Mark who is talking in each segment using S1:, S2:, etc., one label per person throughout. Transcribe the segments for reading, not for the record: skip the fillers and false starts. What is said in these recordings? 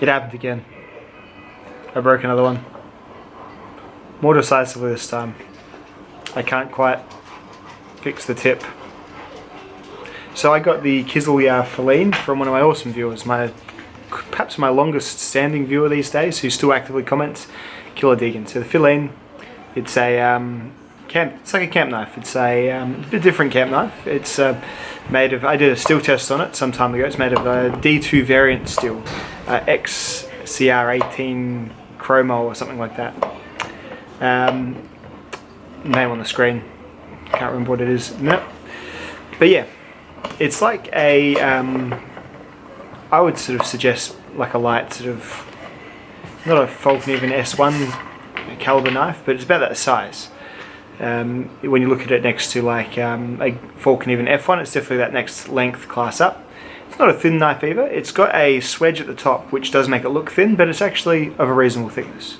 S1: It happened again. I broke another one. More decisively this time. I can't quite fix the tip. So I got the Kislyak Feline from one of my awesome viewers, perhaps my longest standing viewer these days, who still actively comments, Killer Deegan. So the Feline, it's a it's like a camp knife. It's a bit different camp knife. It's made of, I did a steel test on it some time ago. It's made of a D2 variant steel, XCR18 Chromo or something like that. Name on the screen, can't remember what it is. No. But yeah, it's like a, I would sort of suggest like a light sort of, not a Falkniven S1 caliber knife, but it's about that size. When you look at it next to like a Falkniven F1, it's definitely that next length class up. It's not a thin knife either. It's got a swedge at the top, which does make it look thin, but it's actually of a reasonable thickness.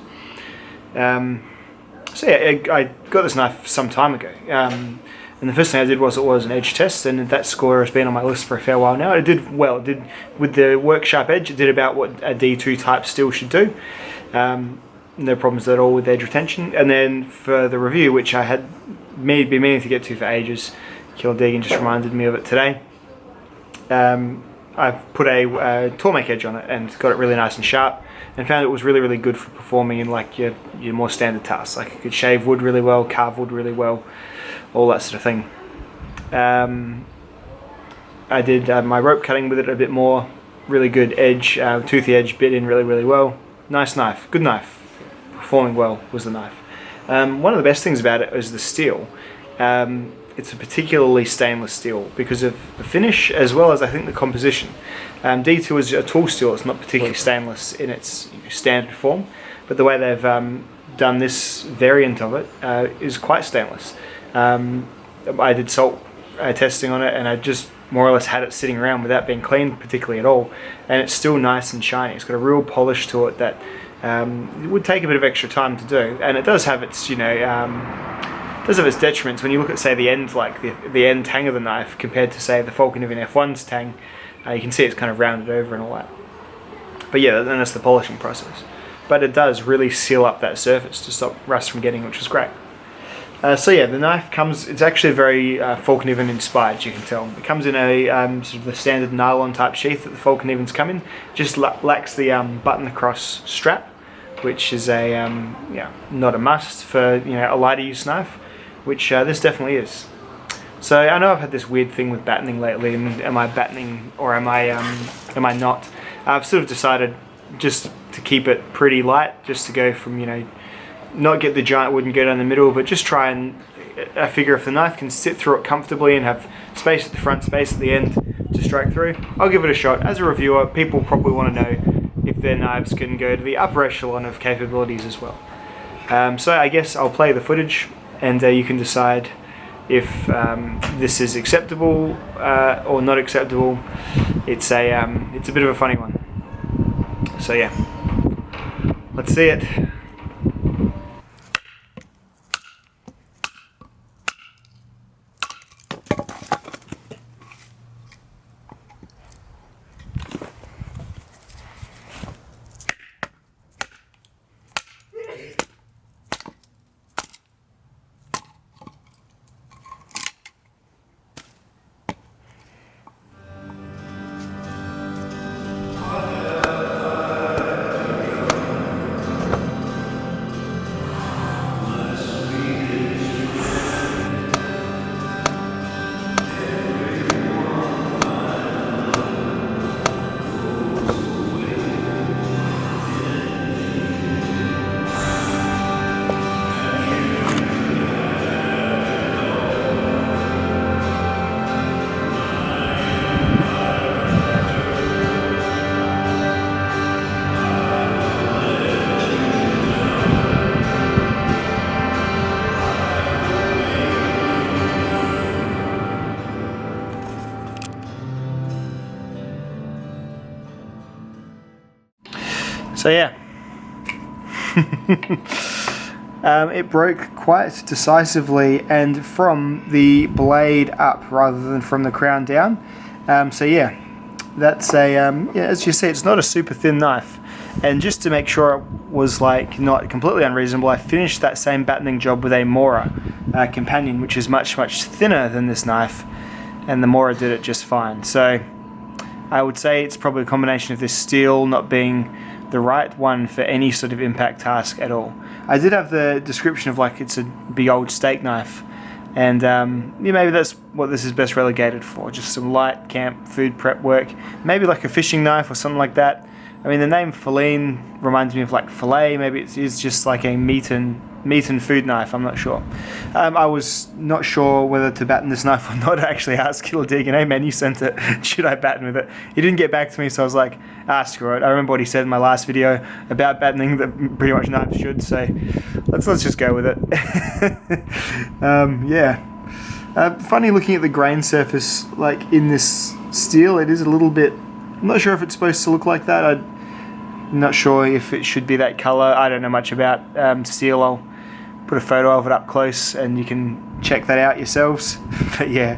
S1: So yeah, I got this knife some time ago, and the first thing I did was an edge test, and that score has been on my list for a fair while now. It did well. It did, with the work sharp edge, it did about what a D2 type steel should do. No problems at all with edge retention. And then for the review, which I had been meaning to get to for ages, Killer Deegan just reminded me of it today. I've put a Tormek edge on it and got it really nice and sharp, and found it was really, really good for performing in like your more standard tasks. Like it could shave wood really well, carve wood really well, all that sort of thing. I did my rope cutting with it a bit more. Really good edge, toothy edge, bit in really, really well. Nice knife, good knife. Performing well was the knife. One of the best things about it is the steel. It's a particularly stainless steel because of the finish as well as I think the composition. D2 is a tool steel. It's not particularly stainless in its standard form, but the way they've done this variant of it is quite stainless. I did salt testing on it, and I just more or less had it sitting around without being cleaned particularly at all, and it's still nice and shiny. It's got a real polish to it that it would take a bit of extra time to do, and it does have its does have its detriments. When you look at, say, the end, like the end tang of the knife compared to, say, the Falkniven F1's tang, you can see it's kind of rounded over and all that. But yeah, then that's the polishing process. But it does really seal up that surface to stop rust from getting, which is great. So yeah, the knife comes, it's actually very Falkniven inspired, you can tell. It comes in a sort of the standard nylon type sheath that the Falknivens come in. Just lacks the button across strap, which is a not a must for a lighter use knife, which this definitely is. So I know I've had this weird thing with battening lately, and am I battening or am I not? I've sort of decided just to keep it pretty light, just to go from not get the giant wood and go down the middle, but just try and I figure if the knife can sit through it comfortably and have space at the front, space at the end to strike through, I'll give it a shot. As a reviewer, people probably want to know if their knives can go to the upper echelon of capabilities as well. So I guess I'll play the footage, and you can decide if this is acceptable or not acceptable. It's a bit of a funny one. So yeah, let's see it. So yeah, it broke quite decisively and from the blade up rather than from the crown down. So yeah, that's a, as you see, it's not a super thin knife. And just to make sure it was like not completely unreasonable, I finished that same battening job with a Mora companion, which is much thinner than this knife, and the Mora did it just fine. So I would say it's probably a combination of this steel not being the right one for any sort of impact task at all. I did have the description of like it's a big old steak knife, and yeah, maybe that's what this is best relegated for, just some light camp food prep work, maybe like a fishing knife or something like that. I mean, the name Feline reminds me of like filet. Maybe it is just like a meat and food knife. I'm not sure. I was not sure whether to batten this knife or not. I actually asked Killer Deegan, hey man, you sent it, should I batten with it? He didn't get back to me, so I was like, screw it. I remember what he said in my last video about battening, that pretty much knives should, so let's just go with it. Yeah. Funny looking at the grain surface, like in this steel, it is a little bit, I'm not sure if it's supposed to look like that. I'm not sure if it should be that color. I don't know much about steel. I'll put a photo of it up close and you can check that out yourselves. But yeah.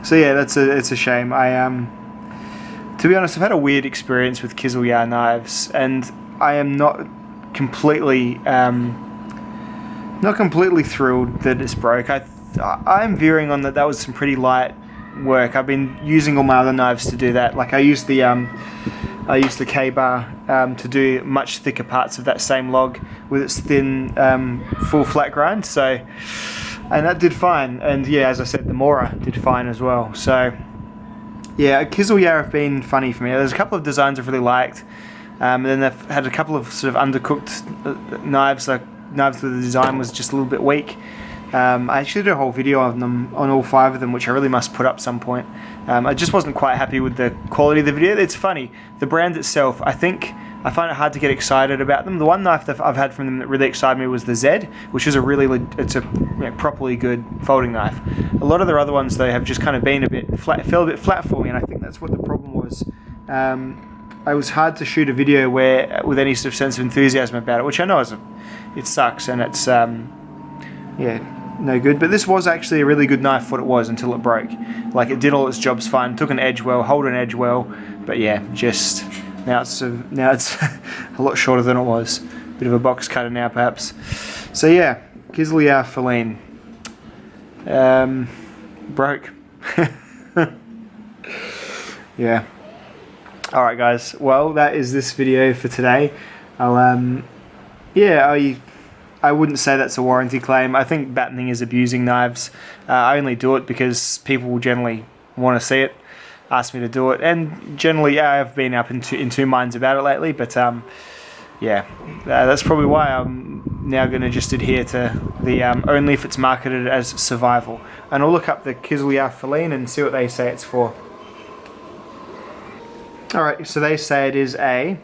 S1: So yeah, it's a shame. To be honest, I've had a weird experience with Kislyak knives, and I am not completely thrilled that it's broke. I'm veering on that was some pretty light work. I've been using all my other knives to do that. Like I used the K-bar to do much thicker parts of that same log with its thin full flat grind. So, and that did fine. And yeah, as I said, the Mora did fine as well. So yeah, Kislyak have been funny for me. There's a couple of designs I've really liked, and then they've had a couple of sort of undercooked knives, like knives where the design was just a little bit weak. I actually did a whole video on them, on all 5 of them, which I really must put up some point. I just wasn't quite happy with the quality of the video. It's funny, the brand itself, I find it hard to get excited about them. The one knife that I've had from them that really excited me was the Zed, which is it's a properly good folding knife. A lot of their other ones though have just kind of been fell a bit flat for me, and I think that's what the problem was. It was hard to shoot a video with any sort of sense of enthusiasm about it, which I know it sucks, and it's yeah, no good. But this was actually a really good knife for what it was until it broke. Like it did all its jobs fine, took an edge well, hold an edge well, but yeah, just now it's a lot shorter than it was. Bit of a box cutter now perhaps. So yeah, Kislyak Feline broke. Yeah. Alright guys, well that is this video for today. I wouldn't say that's a warranty claim. I think battening is abusing knives. I only do it because people will generally want to see it, ask me to do it, and generally I've been up in two minds about it lately, but yeah, that's probably why I'm now going to just adhere to the only if it's marketed as survival. And I'll look up the Kislyak Feline and see what they say it's for. Alright, so they say it is a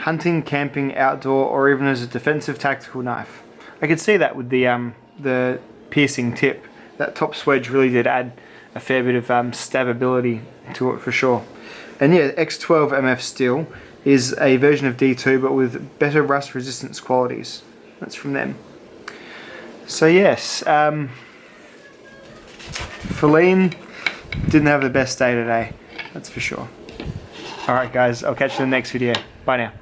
S1: hunting, camping, outdoor, or even as a defensive tactical knife. I could see that with the piercing tip. That top swedge really did add a fair bit of stabability to it for sure. And yeah, X12 MF steel is a version of D2 but with better rust resistance qualities. That's from them. So yes, Feline didn't have the best day today, that's for sure. Alright guys, I'll catch you in the next video. Bye now.